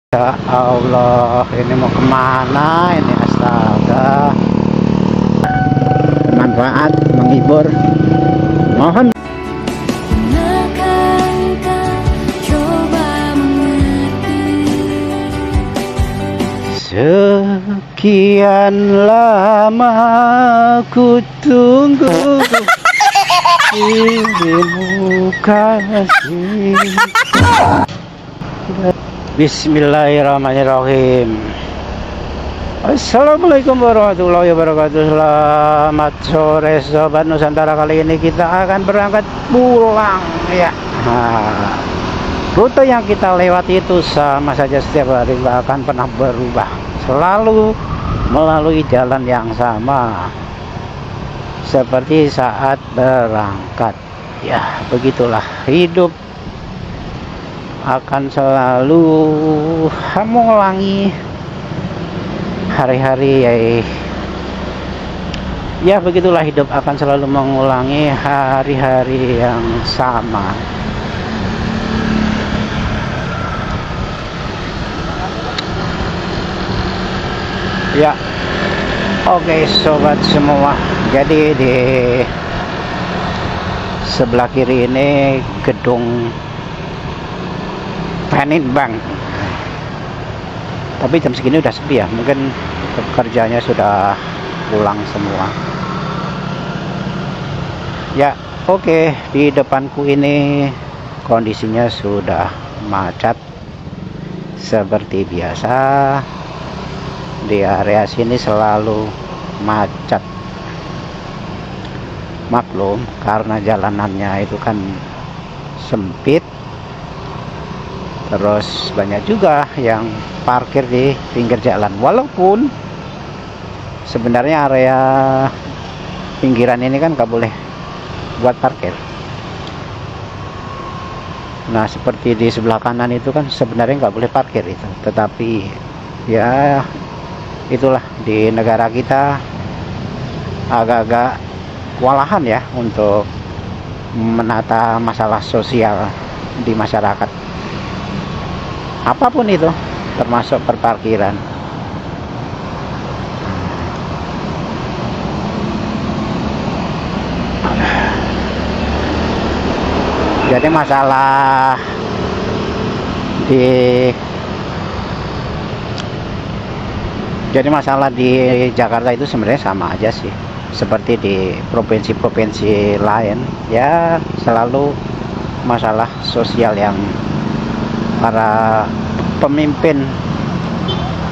Ya Allah, ini mau kemana ini? Astaga, manfaat menghibur, mohon. Sekian lama ku tunggu dirimu kasih. Bismillahirrahmanirrahim. Assalamualaikum warahmatullahi wabarakatuh. Selamat sore sobat Nusantara. Kali ini kita akan berangkat pulang ya. Rute yang kita lewati itu sama saja setiap hari, nggak akan pernah berubah. Selalu melalui jalan yang sama seperti saat berangkat. Ya, begitulah hidup, akan selalu mengulangi hari-hari ya begitulah hidup, akan selalu mengulangi hari-hari yang sama. Ya, oke sobat semua, jadi di sebelah kiri ini gedung Panin Bank, tapi jam segini udah sepi ya, mungkin pekerjanya sudah pulang semua ya. Oke, di depanku ini kondisinya sudah macet seperti biasa. Di area sini selalu macet, maklum karena jalanannya itu kan sempit. Terus banyak juga yang parkir di pinggir jalan, walaupun sebenarnya area pinggiran ini kan nggak boleh buat parkir. Nah, seperti di sebelah kanan itu kan sebenarnya nggak boleh parkir itu, tetapi ya itulah, di negara kita agak-agak kewalahan ya untuk menata masalah sosial di masyarakat, apapun itu, termasuk perparkiran. Jadi masalah di Jakarta itu sebenarnya sama aja sih seperti di provinsi-provinsi lain ya, selalu masalah sosial yang para pemimpin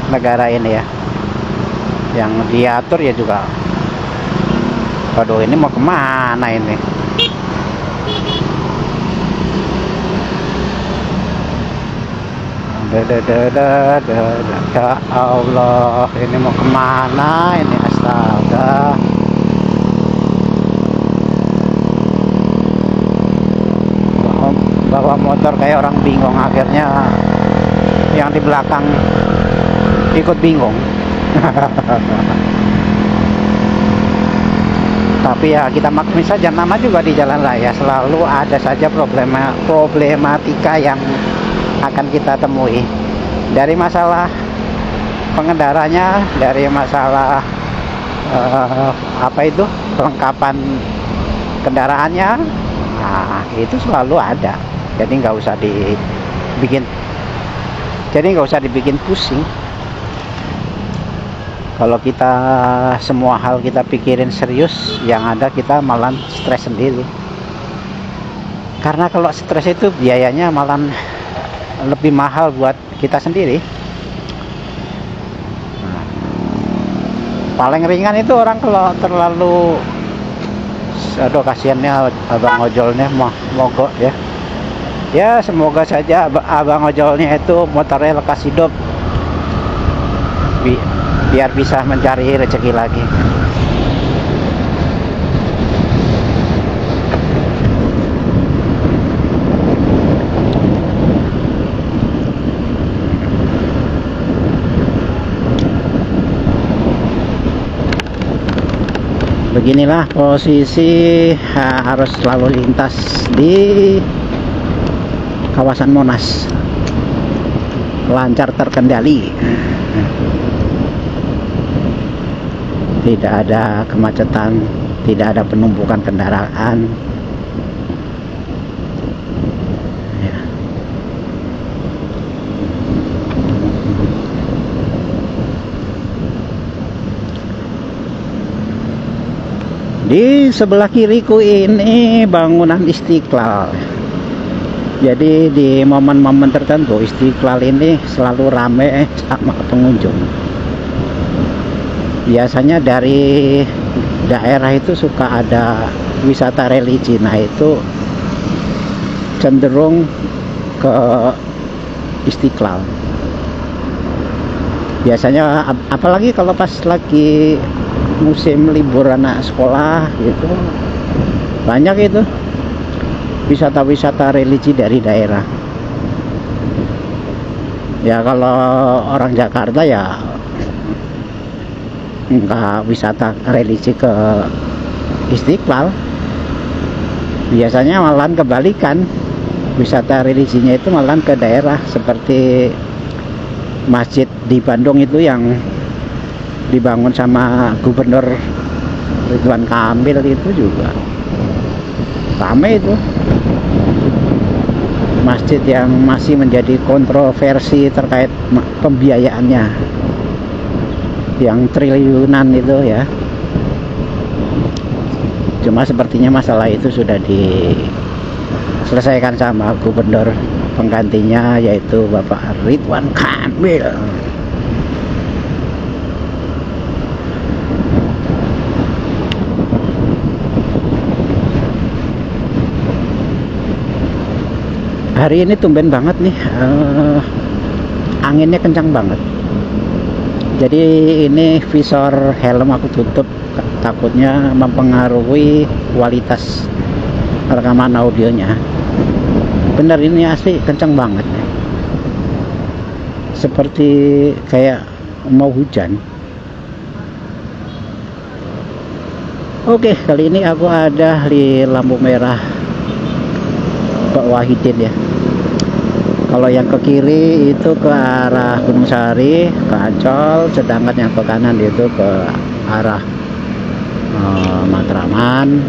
negara ini ya yang diatur ya juga. Waduh, ini mau kemana ini? Ya Allah, ini mau kemana ini? Astaga, bawa motor kayak orang bingung, akhirnya yang di belakang ikut bingung. Tapi ya kita maklumi saja, nama juga di jalan raya, selalu ada saja problematika yang akan kita temui, dari masalah pengendaranya, dari masalah kelengkapan kendaraannya. Nah, itu selalu ada. Jadi nggak usah dibikin pusing. Kalau kita semua hal kita pikirin serius, yang ada kita malah stres sendiri. Karena kalau stres itu biayanya malah lebih mahal buat kita sendiri. Nah, paling ringan itu orang kalau terlalu, aduh kasihannya abang ojolnya mogok ya. Ya semoga saja abang ojolnya itu motornya lekas hidup, biar bisa mencari rezeki lagi. Beginilah posisi harus lalu lintas di kawasan Monas. lancar terkendali, tidak ada kemacetan, tidak ada penumpukan kendaraan ya. Di sebelah kiriku ini bangunan Istiqlal. Jadi di momen-momen tertentu Istiqlal ini selalu ramai sama pengunjung. Biasanya dari daerah itu suka ada wisata religi. Nah itu cenderung ke Istiqlal. Biasanya apalagi kalau pas lagi musim libur anak sekolah gitu, banyak itu wisata-wisata religi dari daerah. Ya kalau orang Jakarta ya enggak wisata religi ke Istiqlal, biasanya malahan kebalikan, wisata religinya itu malahan ke daerah. Seperti masjid di Bandung itu yang dibangun sama Gubernur Ridwan Kamil itu juga ramai itu. Masjid yang masih menjadi kontroversi terkait pembiayaannya yang triliunan itu ya. Cuma sepertinya masalah itu sudah diselesaikan sama gubernur penggantinya, yaitu Bapak Ridwan Kamil. Hari ini tumben banget nih, anginnya kencang banget. Jadi ini visor helm aku tutup, takutnya mempengaruhi kualitas rekaman audionya. Bener, ini asli kencang banget, seperti kayak mau hujan. Oke, kali ini aku ada di lampu merah Pak Wahidin ya. Kalau yang ke kiri itu ke arah Gunung Sari, ke Ancol, sedangkan yang ke kanan itu ke arah Matraman,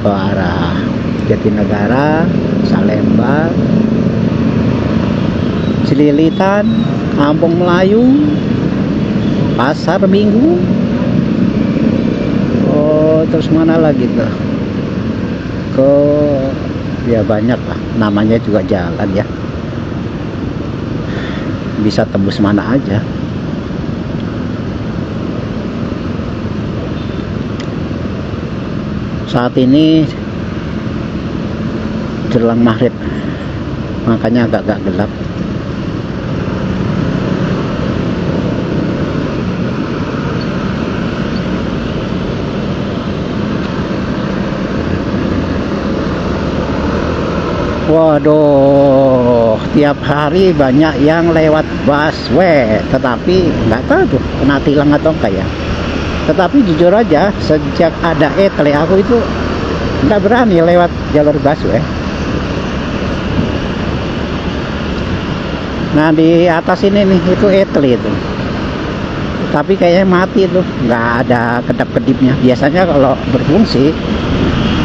ke arah Jatinegara, Salemba, Cililitan, Kampung Melayu, Pasar Minggu. Terus mana lagi tuh? Ke ya banyak lah, namanya juga jalan ya, bisa tembus mana aja. Saat ini jelang maghrib, makanya agak-agak gelap. Waduh, tiap hari banyak yang lewat busway, tetapi nggak tahu tuh kena tilang atau enggak ya. Tetapi jujur aja, sejak ada etle aku itu nggak berani lewat jalur busway. Nah di atas ini nih, itu etle itu, tapi kayaknya mati tuh, nggak ada kedap-kedipnya. Biasanya kalau berfungsi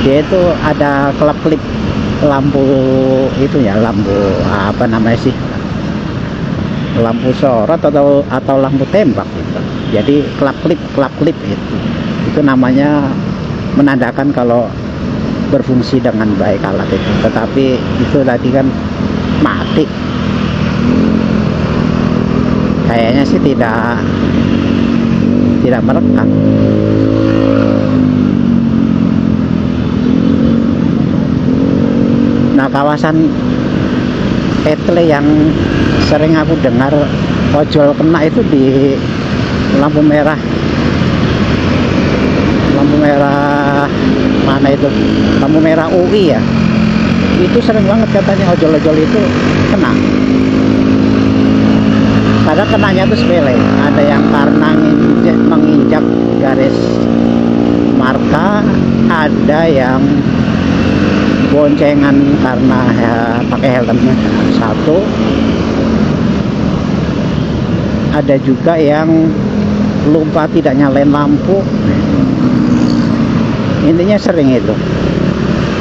dia itu ada kelap-kelip lampu itu ya, lampu apa namanya sih, lampu sorot atau lampu tembak gitu. Jadi kelap-kelip itu namanya menandakan kalau berfungsi dengan baik alat itu. Tetapi itu tadi kan mati, kayaknya sih tidak merekam. Nah kawasan etle yang sering aku dengar ojol kena itu di lampu merah mana itu, lampu merah UI ya. Itu sering banget katanya ojol-ojol itu kena. Padahal kenanya itu sepele, ada yang karena menginjak garis marka, ada yang boncengan karena ya, pakai helmnya satu, ada juga yang lupa tidak nyalain lampu. Intinya sering itu.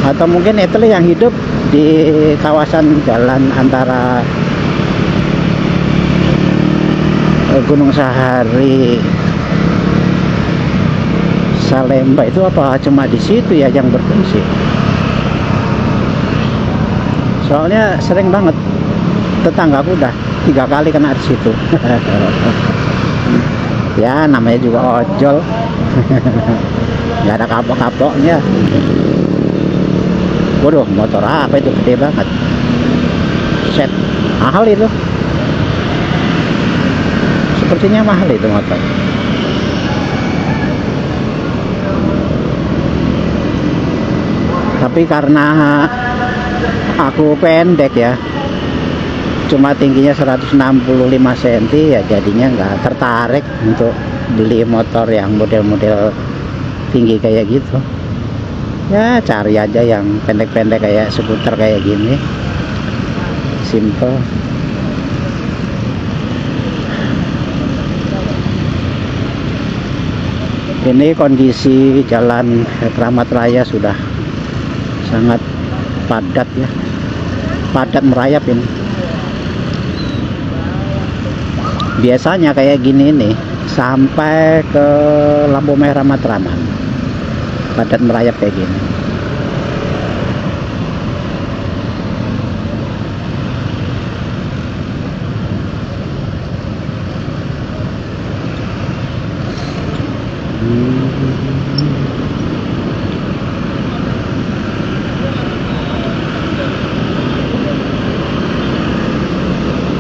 Atau mungkin itu yang hidup di kawasan jalan antara Gunung Sahari Salemba itu, apa cuma di situ ya yang berfungsi? Soalnya sering banget tetanggaku udah 3 kali kena di situ. Ya namanya juga ojol. Nggak ada kapok-kapoknya. Waduh, motor apa itu, gede banget. Set, mahal itu. Sepertinya mahal itu motor. Tapi karena aku pendek ya, cuma tingginya 165 cm, ya jadinya nggak tertarik untuk beli motor yang model-model tinggi kayak gitu. Ya cari aja yang pendek-pendek kayak skuter kayak gini, simple. Ini kondisi jalan Kramat Raya sudah sangat padat ya, padat merayap ini. Biasanya kayak gini nih sampai ke lampu merah Matraman, padat merayap kayak gini.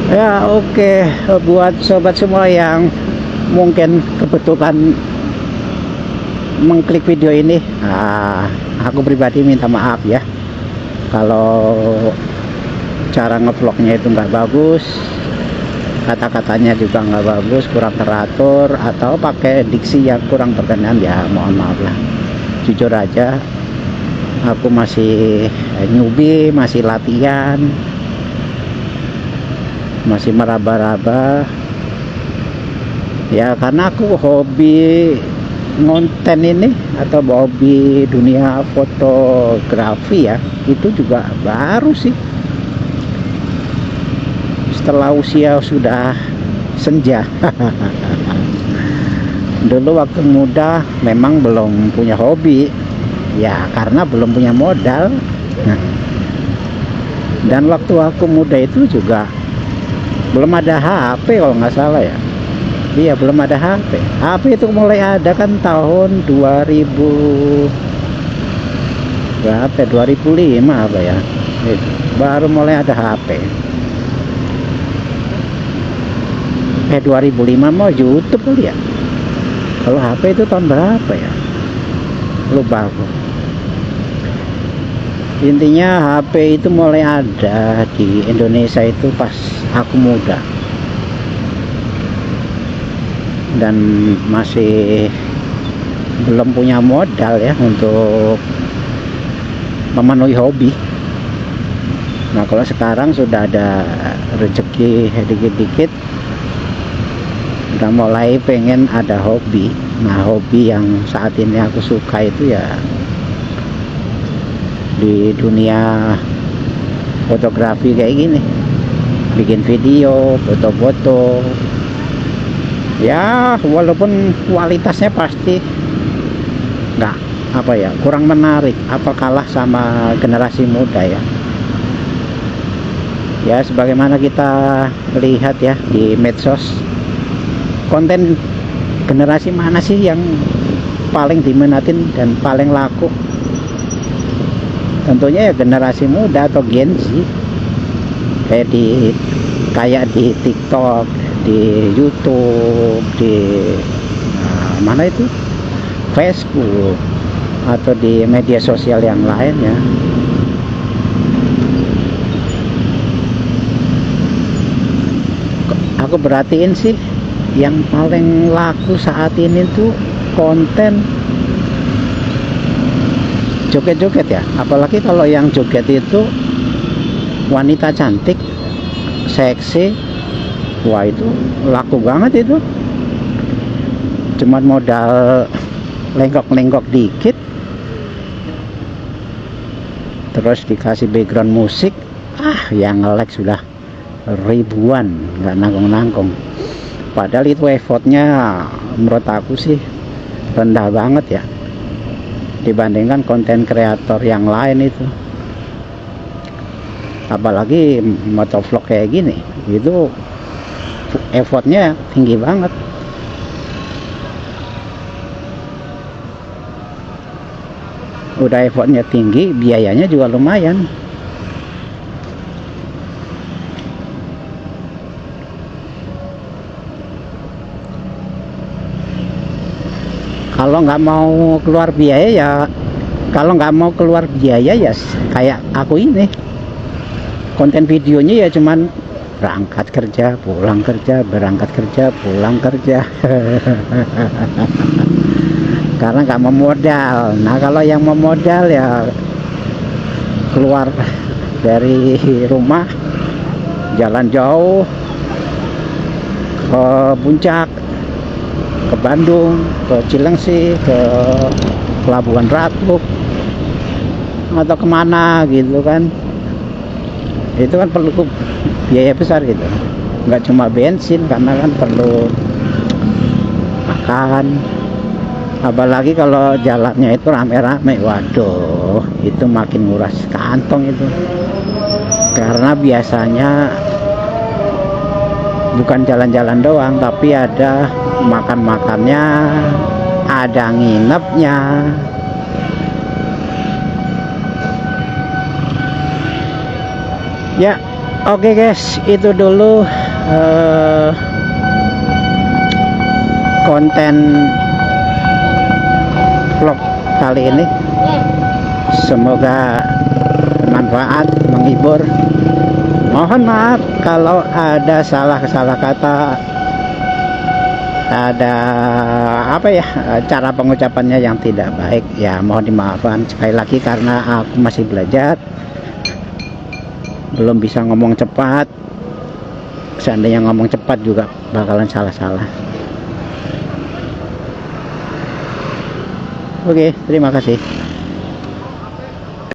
Ya oke, buat sobat semua yang mungkin kebetulan mengklik video ini, aku pribadi minta maaf ya kalau cara ngevlognya itu nggak bagus, kata-katanya juga nggak bagus, kurang teratur, atau pakai diksi yang kurang berkenan. Ya mohon maaf lah, jujur aja aku masih newbie, masih latihan, masih meraba-raba ya, karena aku hobi konten ini atau hobi dunia fotografi ya, itu juga baru sih setelah usia sudah senja. Dulu waktu muda memang belum punya hobi ya, karena belum punya modal. Dan waktu aku muda itu juga belum ada HP kalau nggak salah ya. Iya, belum ada HP. HP itu mulai ada kan tahun 2000 berapa, 2005 apa ya, baru mulai ada HP. 2005 mau YouTube kali ya. Kalau HP itu tahun berapa ya, lupa aku. Intinya HP itu mulai ada di Indonesia itu pas aku muda, dan masih belum punya modal ya untuk memenuhi hobi. Nah kalau sekarang sudah ada rezeki dikit-dikit, udah mulai pengen ada hobi. Nah hobi yang saat ini aku suka itu ya di dunia fotografi kayak gini, bikin video, foto-foto ya, walaupun kualitasnya pasti nggak apa ya, kurang menarik, apa kalah sama generasi muda ya. Ya sebagaimana kita lihat ya di medsos, konten generasi mana sih yang paling diminatin dan paling laku? Tentunya ya generasi muda atau Gen Z, kayak di TikTok, di YouTube, di mana itu, Facebook, atau di media sosial yang lainnya. Aku perhatiin sih yang paling laku saat ini tuh konten joget-joget ya, apalagi kalau yang joget itu wanita cantik, seksi, Wah, itu laku banget itu. Cuman modal lenggok-lenggok dikit, terus dikasih background musik, yang nge-like sudah ribuan, nggak nanggung-nanggung. Padahal itu effortnya menurut aku sih rendah banget ya, dibandingkan konten kreator yang lain itu. Apalagi motovlog kayak gini, itu effortnya tinggi banget. Udah effortnya tinggi, biayanya juga lumayan. Kalau nggak mau keluar biaya ya, kayak aku ini, konten videonya ya cuman berangkat kerja, pulang kerja, berangkat kerja, pulang kerja. Karena nggak mau modal. Nah, kalau yang mau modal ya keluar dari rumah, jalan jauh ke Puncak, ke Bandung, ke Cilengsi, ke Pelabuhan Ratu, atau kemana gitu kan. Itu kan perlu biaya besar gitu, nggak cuma bensin, karena kan perlu makan. Apalagi kalau jalannya itu rame-rame, waduh, itu makin nguras kantong itu. Karena biasanya bukan jalan-jalan doang, tapi ada makan-makannya, ada nginepnya. Ya, oke guys, itu dulu konten vlog kali ini. Semoga bermanfaat, menghibur. Mohon maaf kalau ada salah kata, ada cara pengucapannya yang tidak baik, ya mohon dimaafkan. Sekali lagi, karena aku masih belajar, belum bisa ngomong cepat. Seandainya ngomong cepat juga bakalan salah-salah. Oke, terima kasih.